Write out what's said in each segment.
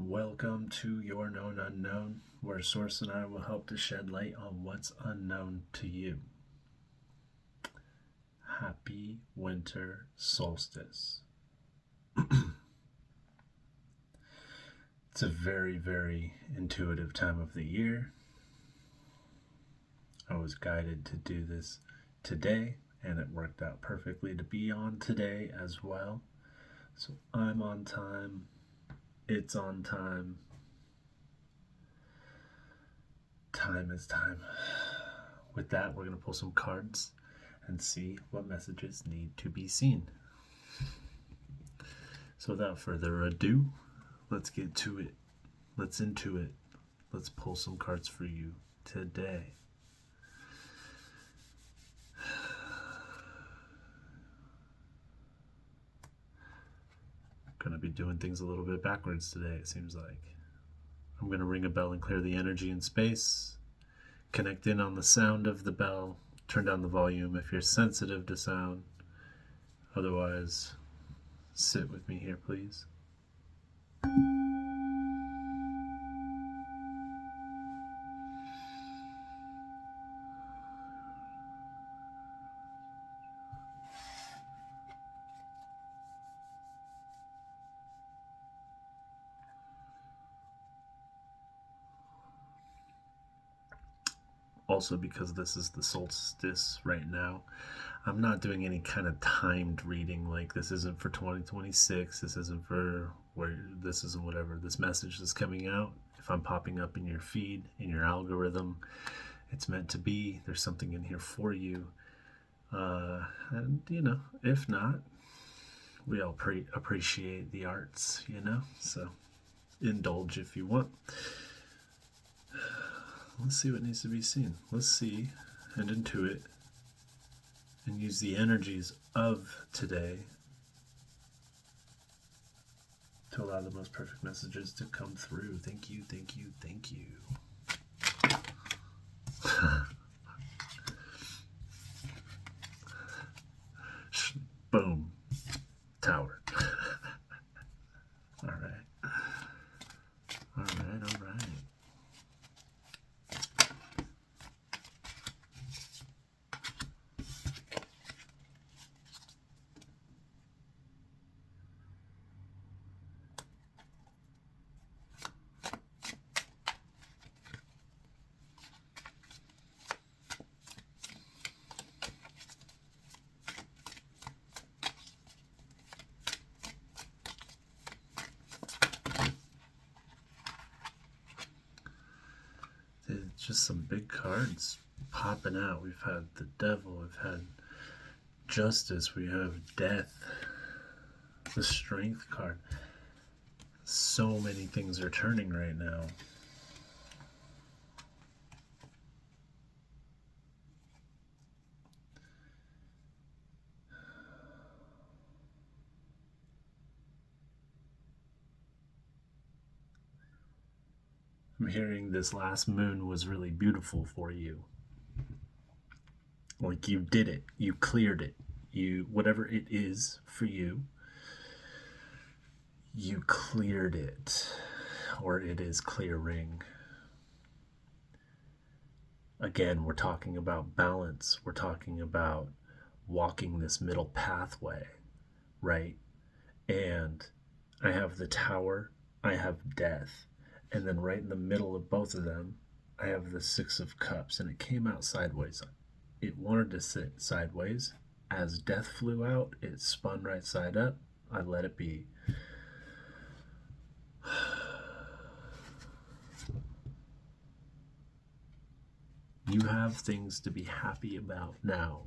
Welcome to Your Known Unknown, where Source and I will help to shed light on what's unknown to you. Happy winter solstice. It's a very, very intuitive time of the year. I was guided to do this today, and it worked out perfectly to be on today as well. So I'm on time. It's on time. Time is time. With that, we're going to pull some cards and see what messages need to be seen. So without further ado, let's get to it. Let's into it. Let's pull some cards for you today. Going to be doing things a little bit backwards today, it seems like. I'm going to ring a bell and clear the energy in space. Connect in on the sound of the bell. Turn down the volume if you're sensitive to sound. Otherwise, sit with me here, please. Also, because this is the solstice right now, I'm not doing any kind of timed reading. Like, this isn't for 2026, this isn't for this isn't whatever this message is coming out. If I'm popping up in your feed, in your algorithm, it's meant to be. There's something in here for you. And if not, we all appreciate the arts, so indulge if you want. Let's see what needs to be seen. Let's see and intuit and use the energies of today to allow the most perfect messages to come through. Thank you, thank you, thank you. Boom. Tower. All right. All right, all right. Just some big cards popping out. We've had the devil, we've had justice, we have death, the strength card. So many things are turning right now. I'm hearing this last moon was really beautiful for you. Like, you did it. You cleared it. Whatever it is for you, you cleared it. Or it is clearing. Again, we're talking about balance. We're talking about walking this middle pathway, right? And I have the tower, I have death. And then right in the middle of both of them, I have the Six of Cups, and it came out sideways. It wanted to sit sideways. As death flew out, it spun right side up. I let it be. You have things to be happy about now.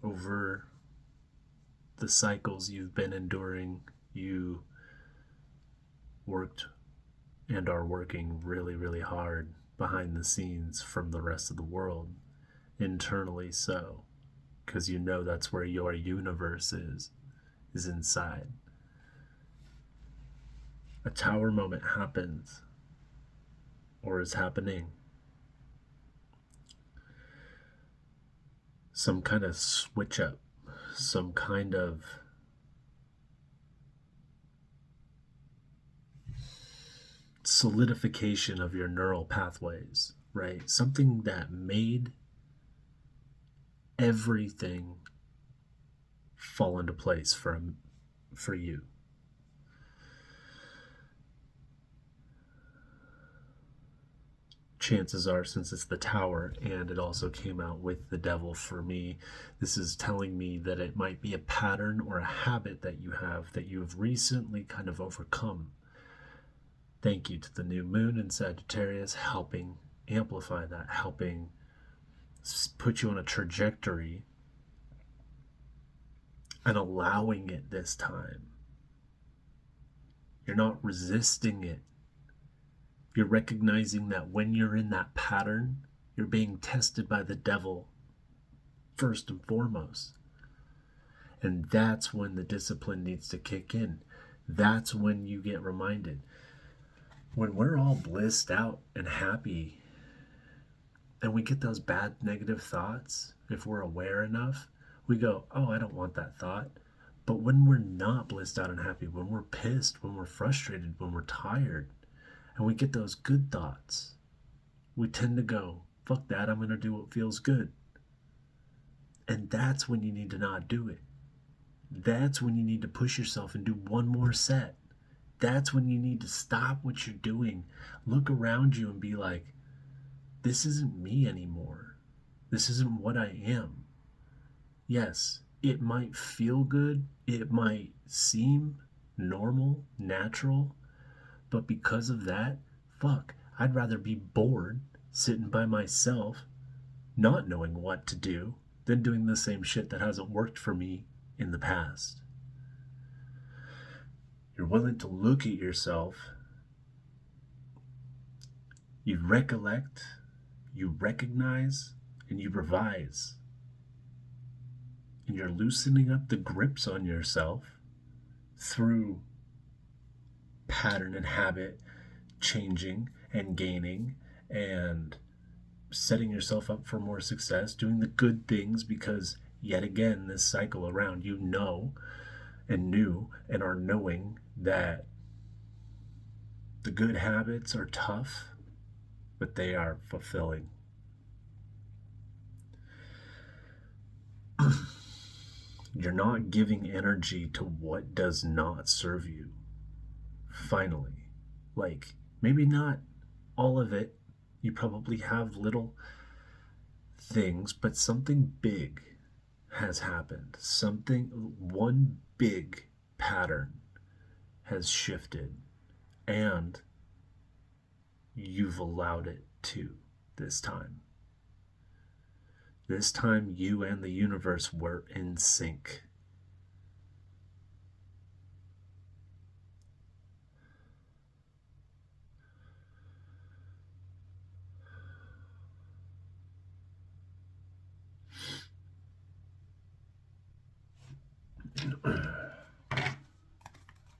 Over the cycles you've been enduring, you worked and are working really, really hard behind the scenes from the rest of the world, internally so, because you know that's where your universe is inside. A tower moment happens, or is happening. Some kind of switch up, some kind of solidification of your neural pathways, right? Something that made everything fall into place for you. Chances are, since it's the tower and it also came out with the devil, for me, this is telling me that it might be a pattern or a habit that you have recently kind of overcome. Thank you to the new moon in Sagittarius helping amplify that, helping put you on a trajectory and allowing it this time. You're not resisting it. You're recognizing that when you're in that pattern, you're being tested by the devil first and foremost. And that's when the discipline needs to kick in. That's when you get reminded. When we're all blissed out and happy, and we get those bad negative thoughts, if we're aware enough, we go, oh, I don't want that thought. But when we're not blissed out and happy, when we're pissed, when we're frustrated, when we're tired, and we get those good thoughts, we tend to go, fuck that, I'm going to do what feels good. And that's when you need to not do it. That's when you need to push yourself and do one more set. That's when you need to stop what you're doing, look around you and be like, this isn't me anymore. This isn't what I am. Yes, it might feel good. It might seem normal, natural. But because of that, fuck, I'd rather be bored, sitting by myself, not knowing what to do, than doing the same shit that hasn't worked for me in the past. You're willing to look at yourself, you recollect, you recognize, and you revise. And you're loosening up the grips on yourself through pattern and habit changing and gaining and setting yourself up for more success, doing the good things, because yet again, this cycle around, you know and knew and are knowing that the good habits are tough, but they are fulfilling. You're not giving energy to what does not serve you. Finally, like, maybe not all of it. You probably have little things, but something big has happened. One big pattern has shifted, and you've allowed it to this time. This time, you and the universe were in sync.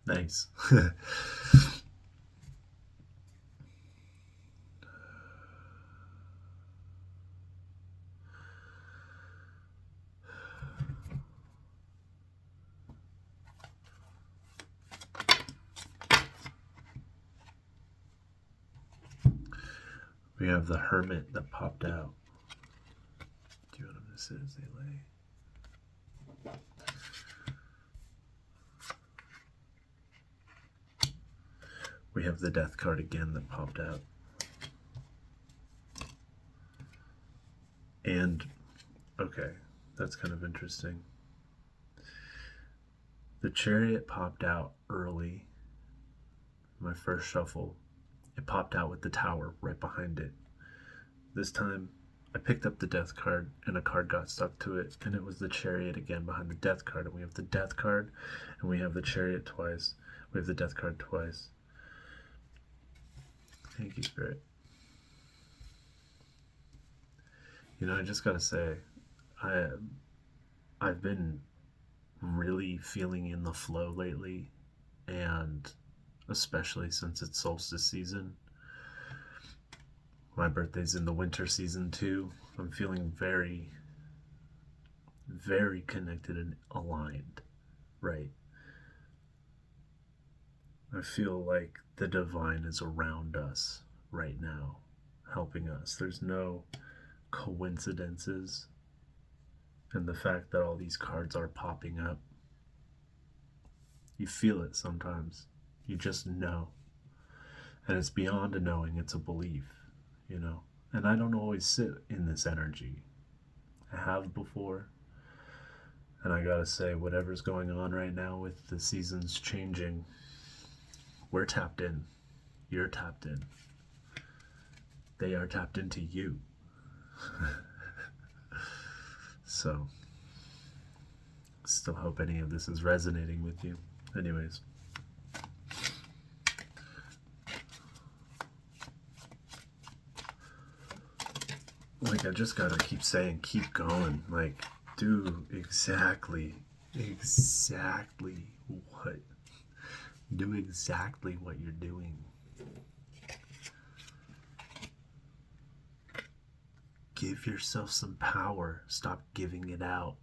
Nice. We have the Hermit that popped out. Do you want them to sit as they lay? We have the Death card again that popped out. And, okay, that's kind of interesting. The Chariot popped out early. My first shuffle, it popped out with the Tower right behind it. This time, I picked up the Death card, and a card got stuck to it, and it was the Chariot again behind the Death card. And we have the Death card, and we have the Chariot twice. We have the Death card twice. Thank you, Spirit. You know, I just gotta say, I've been really feeling in the flow lately, and especially since it's solstice season. My birthday's in the winter season too. I'm feeling very, very connected and aligned, right? I feel like the divine is around us right now, helping us. There's no coincidences in the fact that all these cards are popping up. You feel it sometimes. You just know. And it's beyond a knowing, it's a belief, you know. And I don't always sit in this energy. I have before. And I gotta say, whatever's going on right now with the seasons changing, we're tapped in. You're tapped in. They are tapped into you. So, still hope any of this is resonating with you. Anyways. Like, I just gotta keep saying, keep going. Like, do exactly what. Do exactly what you're doing. Give yourself some power. Stop giving it out.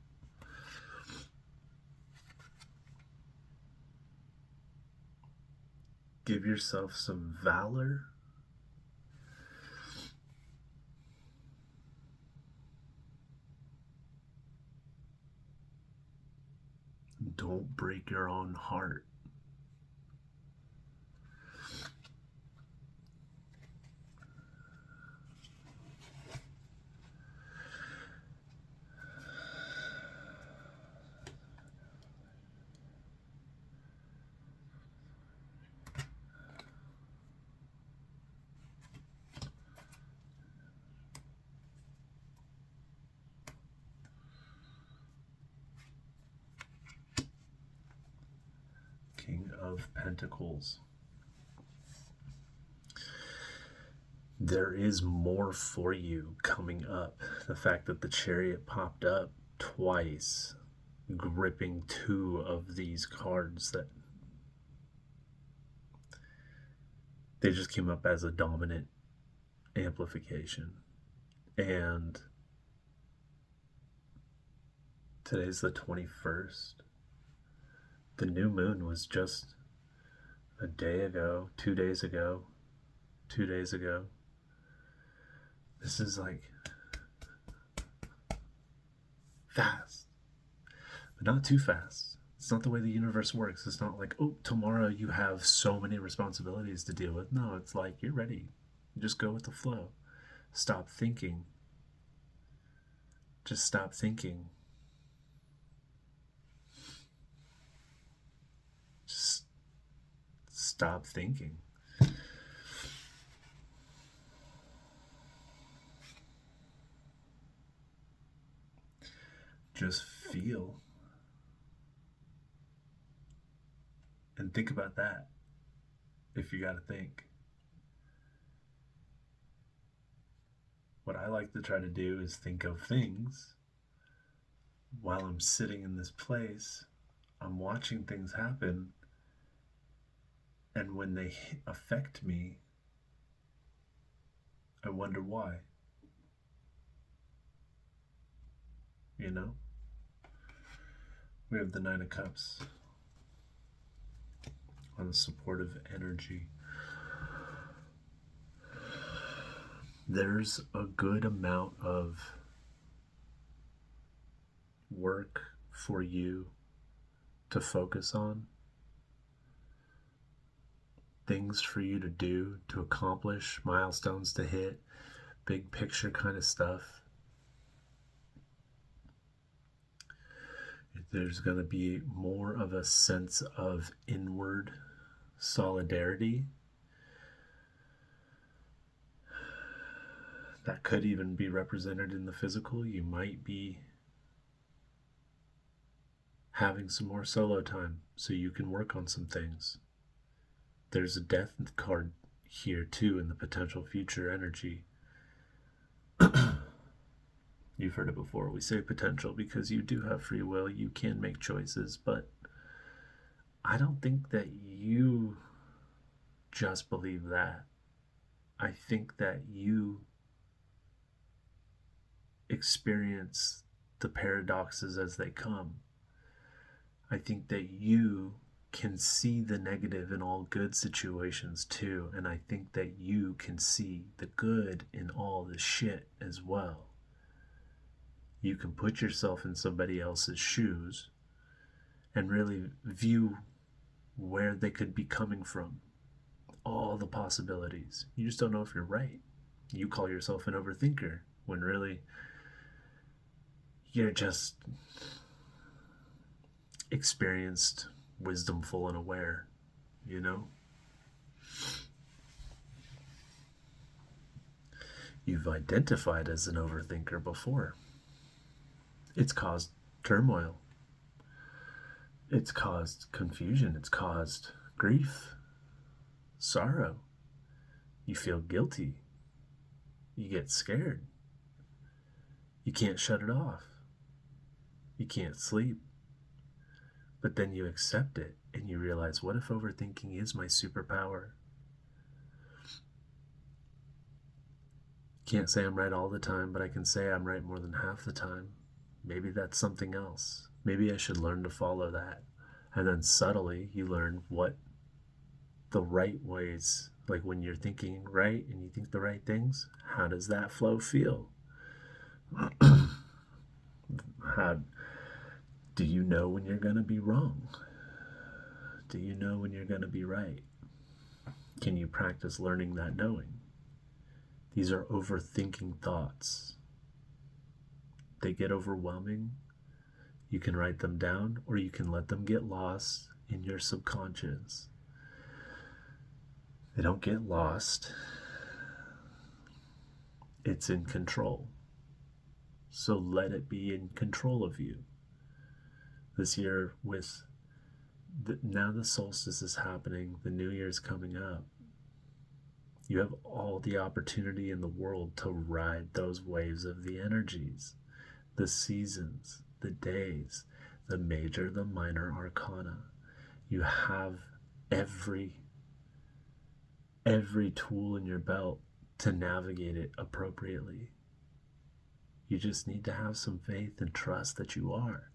Give yourself some valor. Don't break your own heart. King of Pentacles. There is more for you coming up. The fact that the Chariot popped up twice, gripping two of these cards, that they just came up as a dominant amplification. And today's the 21st. The new moon was just a day ago, 2 days ago, 2 days ago. This is like fast, but not too fast. It's not the way the universe works. It's not like, oh, tomorrow you have so many responsibilities to deal with. No, it's like you're ready. You just go with the flow. Stop thinking. Just stop thinking. Just stop thinking. Just feel. And think about that if you got to think. What I like to try to do is think of things while I'm sitting in this place. I'm watching things happen, and when they affect me, I wonder why. You know? We have the Nine of Cups on the supportive energy. There's a good amount of work for you to focus on, things for you to do, to accomplish, milestones to hit, big picture kind of stuff. There's going to be more of a sense of inward solidarity. That could even be represented in the physical. You might be having some more solo time so you can work on some things. There's a death card here too in the potential future energy. You've heard it before. We say potential because you do have free will. You can make choices, but I don't think that you just believe that. I think that you experience the paradoxes as they come. I think that you can see the negative in all good situations too, and I think that you can see the good in all the shit as well. You can put yourself in somebody else's shoes and really view where they could be coming from, all the possibilities. You just don't know if you're right. You call yourself an overthinker when really you're just experienced, wisdomful, and aware, you know? You've identified as an overthinker before. It's caused turmoil. It's caused confusion. It's caused grief, sorrow. You feel guilty. You get scared. You can't shut it off. You can't sleep. But then you accept it and you realize, what if overthinking is my superpower? Can't say I'm right all the time, but I can say I'm right more than half the time. Maybe that's something else. Maybe I should learn to follow that. And then subtly you learn what the right ways, like when you're thinking right and you think the right things, how does that flow feel? How do you know when you're going to be wrong? Do you know when you're going to be right? Can you practice learning that knowing? These are overthinking thoughts. They get overwhelming. You can write them down, or you can let them get lost in your subconscious. They don't get lost. It's in control. So let it be in control of you. This year, with now the solstice is happening, the new year is coming up. You have all the opportunity in the world to ride those waves of the energies, the seasons, the days, the major, the minor arcana. You have every tool in your belt to navigate it appropriately. You just need to have some faith and trust that you are.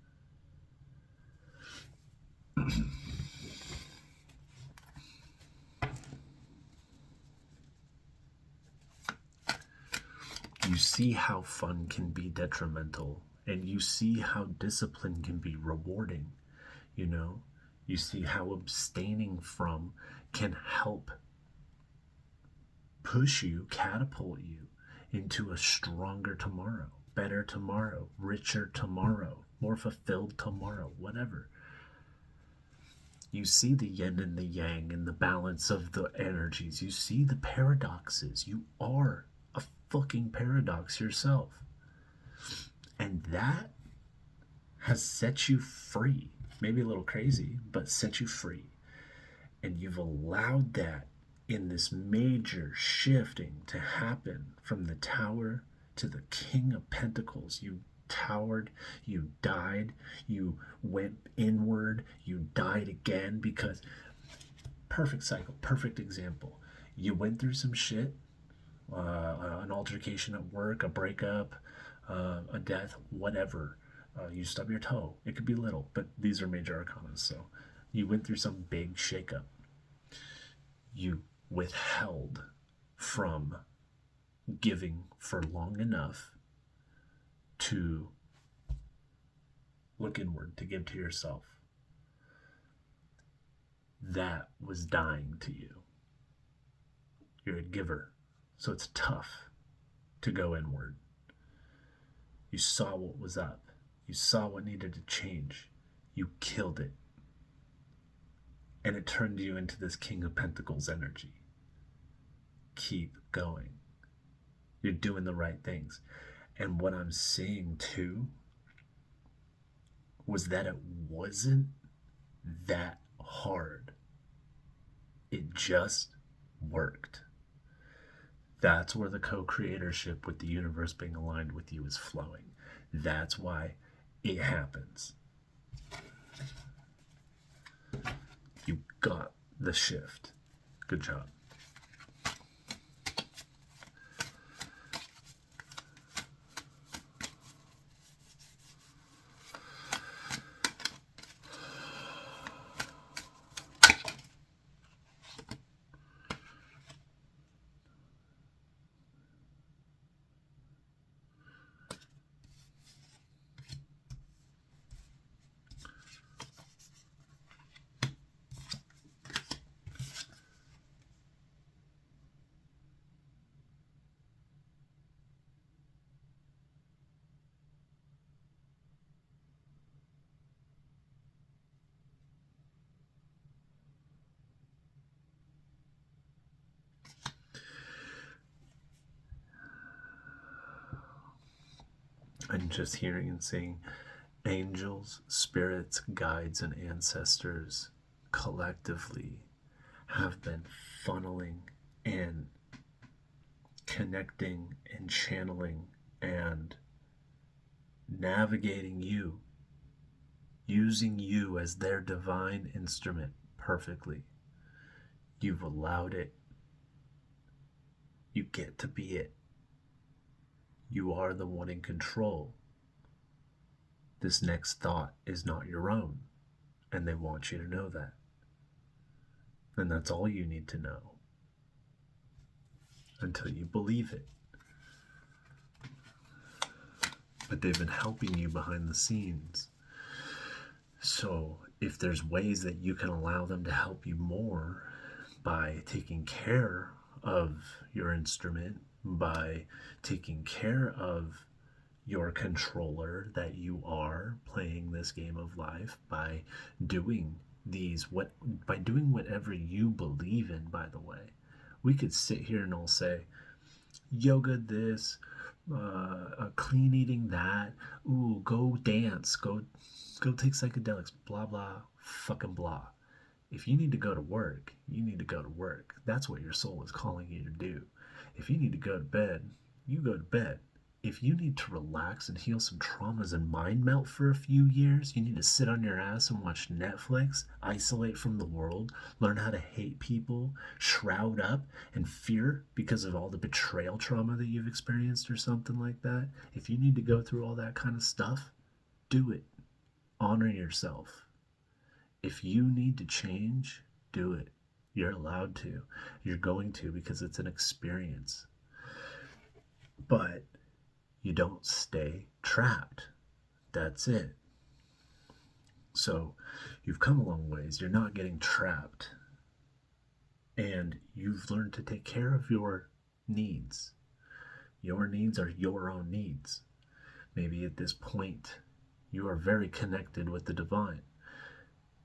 You see how fun can be detrimental, and you see how discipline can be rewarding. You know, you see how abstaining from can help push you, catapult you into a stronger tomorrow, better tomorrow, richer tomorrow, more fulfilled tomorrow, whatever. You see the yin and the yang and the balance of the energies. You see the paradoxes. You are a fucking paradox yourself. And that has set you free. Maybe a little crazy, but set you free. And you've allowed that in this major shifting to happen from the Tower to the King of Pentacles. You towered, you died, you went inward, you died again, because perfect cycle, perfect example. You went through some shit, an altercation at work, a breakup, a death, whatever. You stub your toe. It could be little, but these are major arcana. So you went through some big shakeup. You withheld from giving for long enough to look inward, to give to yourself. That was dying to you. You're a giver, so it's tough to go inward. You saw what was up. You saw what needed to change. You killed it. And it turned you into this King of Pentacles energy. Keep going. You're doing the right things. And what I'm seeing too was that it wasn't that hard. It just worked. That's where the co-creatorship with the universe being aligned with you is flowing. That's why it happens. You got the shift. Good job. And just hearing and seeing angels, spirits, guides, and ancestors collectively have been funneling and connecting and channeling and navigating you, using you as their divine instrument perfectly. You've allowed it. You get to be it. You are the one in control. This next thought is not your own, and they want you to know that. And that's all you need to know until you believe it. But they've been helping you behind the scenes. So if there's ways that you can allow them to help you more by taking care of your instrument, by taking care of your controller that you are playing this game of life, by doing by doing whatever you believe in, by the way. We could sit here and all say, yoga this, clean eating that, ooh, go dance, go take psychedelics, blah, blah, fucking blah. If you need to go to work, you need to go to work. That's what your soul is calling you to do. If you need to go to bed, you go to bed. If you need to relax and heal some traumas and mind melt for a few years, you need to sit on your ass and watch Netflix, isolate from the world, learn how to hate people, shroud up and fear because of all the betrayal trauma that you've experienced or something like that. If you need to go through all that kind of stuff, do it. Honor yourself. If you need to change, do it. You're allowed to. You're going to, because it's an experience. But you don't stay trapped. That's it. So you've come a long ways. You're not getting trapped. And you've learned to take care of your needs. Your needs are your own needs. Maybe at this point, you are very connected with the divine.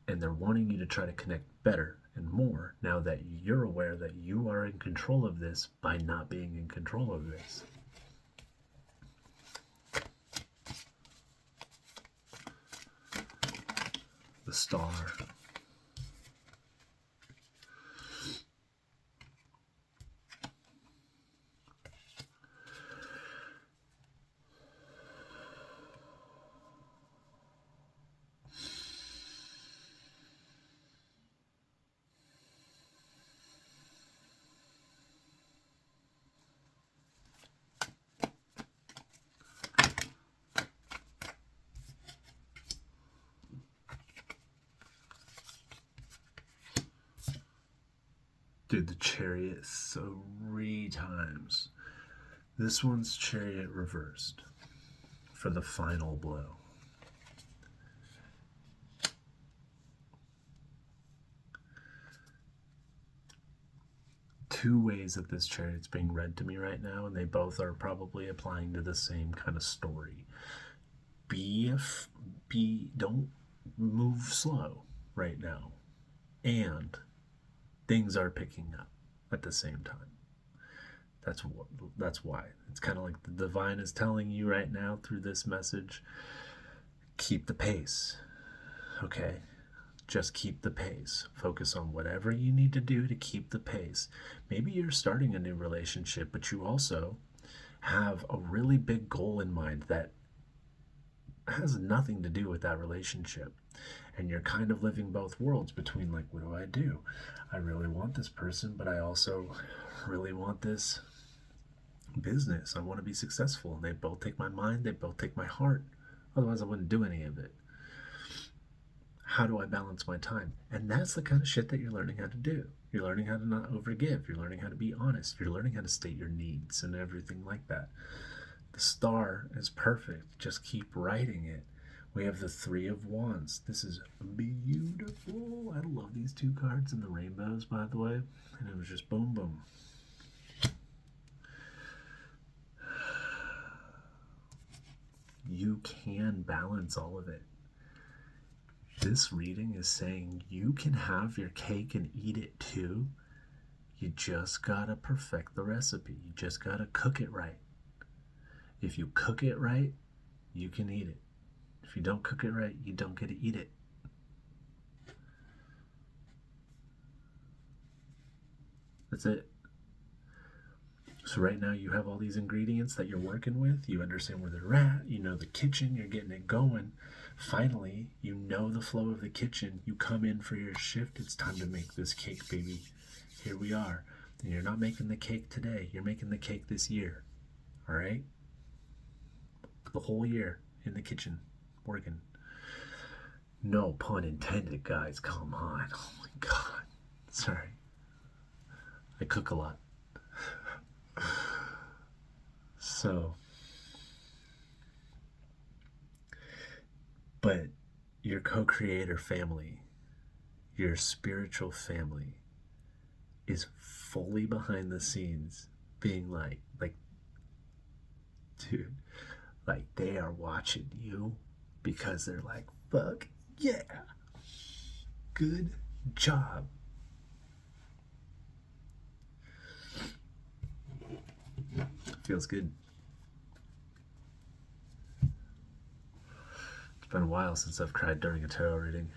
And they're wanting you to try to connect better and more now that you're aware that you are in control of this by not being in control of this. The star. Dude, the chariot 3 times. This one's chariot reversed for the final blow. Two ways that this chariot's being read to me right now, and they both are probably applying to the same kind of story. Don't move slow right now, and things are picking up at the same time. That's why. It's kind of like the divine is telling you right now through this message, keep the pace. Okay? Just keep the pace. Focus on whatever you need to do to keep the pace. Maybe you're starting a new relationship, but you also have a really big goal in mind that has nothing to do with that relationship. And you're kind of living both worlds between, like, what do I do? I really want this person, but I also really want this business. I want to be successful. And they both take my mind, they both take my heart. Otherwise, I wouldn't do any of it. How do I balance my time? And that's the kind of shit that you're learning how to do. You're learning how to not overgive. You're learning how to be honest. You're learning how to state your needs and everything like that. The star is perfect. Just keep writing it. We have the 3 of Wands. This is beautiful. I love these 2 cards and the rainbows, by the way. And it was just boom, boom. You can balance all of it. This reading is saying you can have your cake and eat it too. You just gotta perfect the recipe. You just gotta cook it right. If you cook it right, you can eat it. If you don't cook it right, you don't get to eat it. That's it. So right now you have all these ingredients that you're working with. You understand where they're at. You know the kitchen. You're getting it going. Finally, you know the flow of the kitchen. You come in for your shift. It's time to make this cake, baby. Here we are. And you're not making the cake today. You're making the cake this year. All right? The whole year in the kitchen working. No pun intended, guys. Come on. Oh my God. Sorry. I cook a lot. So, but your co-creator family, your spiritual family, is fully behind the scenes being like, dude, like they are watching you because they're like, fuck yeah, good job. Feels good. It's been a while since I've cried during a tarot reading.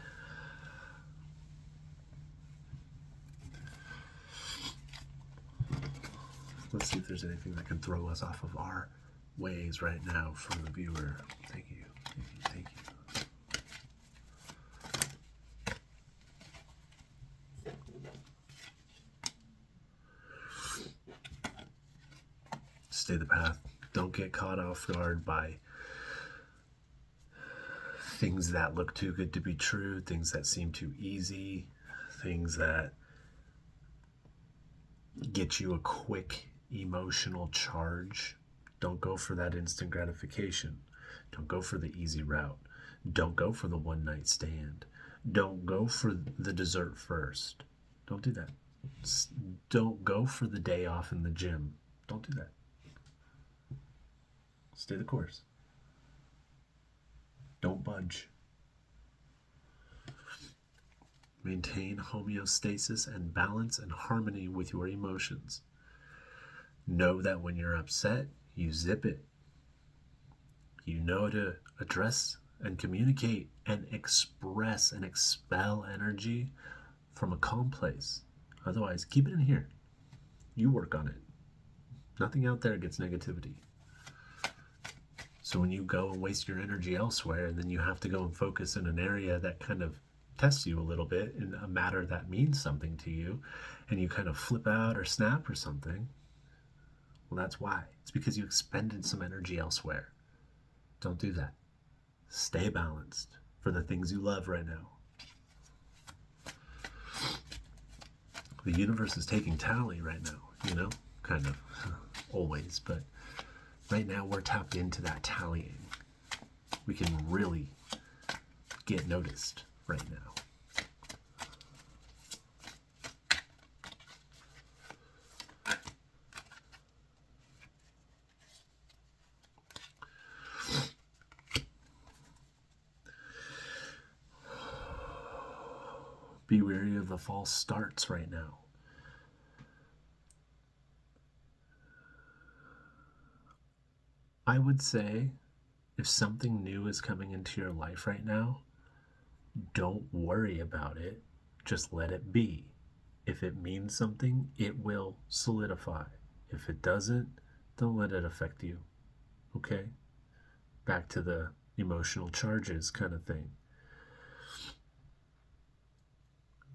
Let's see if there's anything that can throw us off of our ways right now from the viewer. Thank you, thank you, thank you. Stay the path. Don't get caught off guard by things that look too good to be true, things that seem too easy, things that get you a quick emotional charge. Don't go for that instant gratification. Don't go for the easy route. Don't go for the one night stand. Don't go for the dessert first. Don't do that. Don't go for the day off in the gym. Don't do that. Stay the course. Don't budge. Maintain homeostasis and balance and harmony with your emotions. Know that when you're upset, you zip it. You know to address and communicate and express and expel energy from a calm place. Otherwise, keep it in here. You work on it. Nothing out there gets negativity. So when you go and waste your energy elsewhere, and then you have to go and focus in an area that kind of tests you a little bit in a matter that means something to you, and you kind of flip out or snap or something, well, that's why. It's because you expended some energy elsewhere. Don't do that. Stay balanced for the things you love right now. The universe is taking tally right now, you know, kind of always, but right now we're tapped into that tallying. We can really get noticed right now. Be wary of the false starts right now. I would say if something new is coming into your life right now, don't worry about it. Just let it be. If it means something, it will solidify. If it doesn't, don't let it affect you. Okay? Back to the emotional charges kind of thing.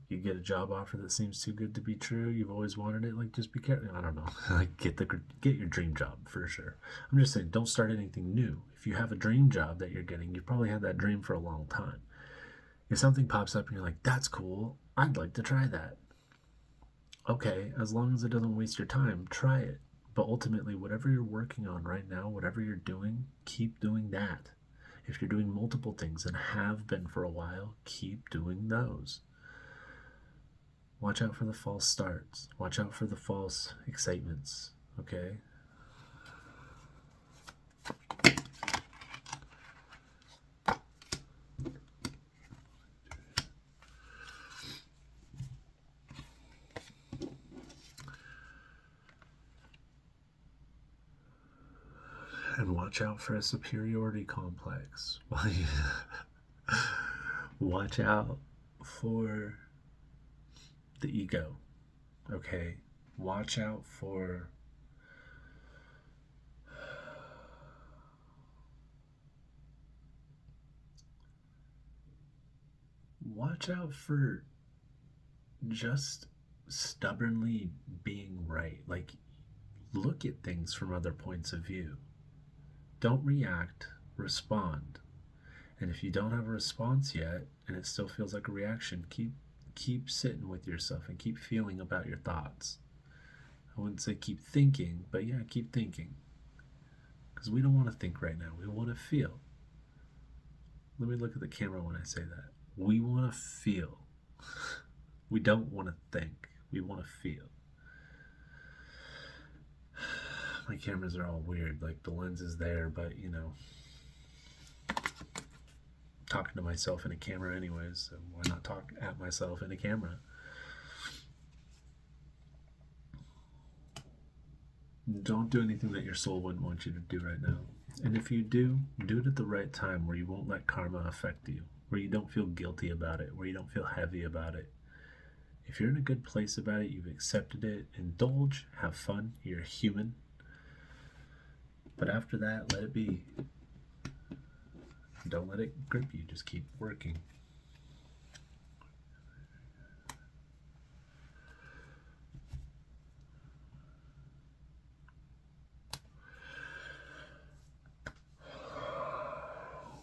You get a job offer that seems too good to be true. You've always wanted it. Like, just be careful. I don't know. Like, get your dream job for sure. I'm just saying, don't start anything new. If you have a dream job that you're getting, you probably had that dream for a long time. If something pops up and you're like, that's cool, I'd like to try that. Okay, as long as it doesn't waste your time, try it. But ultimately, whatever you're working on right now, whatever you're doing, keep doing that. If you're doing multiple things and have been for a while, keep doing those. Watch out for the false starts. Watch out for the false excitements, okay? And watch out for a superiority complex. Watch out for the ego, okay? Watch out for just stubbornly being right. Like, look at things from other points of view. Don't react, respond. And if you don't have a response yet and it still feels like a reaction, keep sitting with yourself and keep feeling about your thoughts. I wouldn't say keep thinking, but yeah, keep thinking. Because we don't want to think right now. We want to feel. Let me look at the camera when I say that. We want to feel. We don't want to think. We want to feel. My cameras are all weird. Like, the lens is there, but, you know, talking to myself in a camera anyways, so why not talk at myself in a camera? Don't do anything that your soul wouldn't want you to do right now. And if you do it at the right time, where you won't let karma affect you, where you don't feel guilty about it, where you don't feel heavy about it. If you're in a good place about it, you've accepted it, indulge, have fun, you're a human. But after that, let it be. Don't let it grip you, just keep working.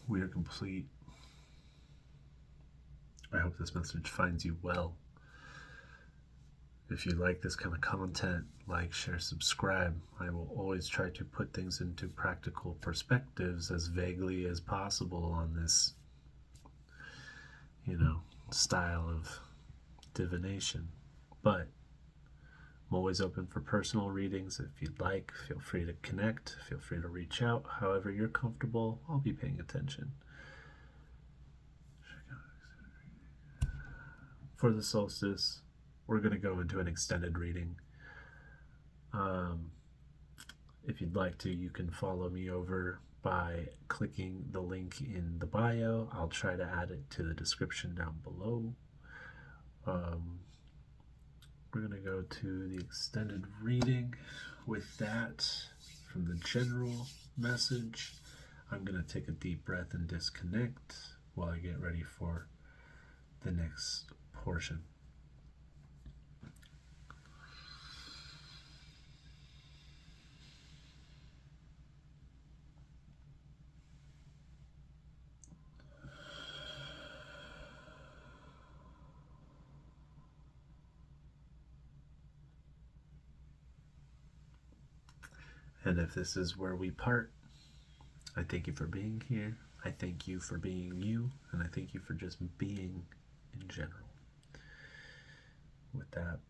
We are complete. I hope this message finds you well. If you like this kind of content, like, share, subscribe. I will always try to put things into practical perspectives as vaguely as possible on this, style of divination. But I'm always open for personal readings. If you'd like, feel free to connect. Feel free to reach out. However you're comfortable, I'll be paying attention. For the solstice, we're going to go into an extended reading. If you'd like to, you can follow me over by clicking the link in the bio. I'll try to add it to the description down below. We're going to go to the extended reading. With that, from the general message, I'm going to take a deep breath and disconnect while I get ready for the next portion. And if this is where we part, I thank you for being here. I thank you for being you. And I thank you for just being in general. With that,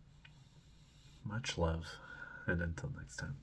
much love. And until next time.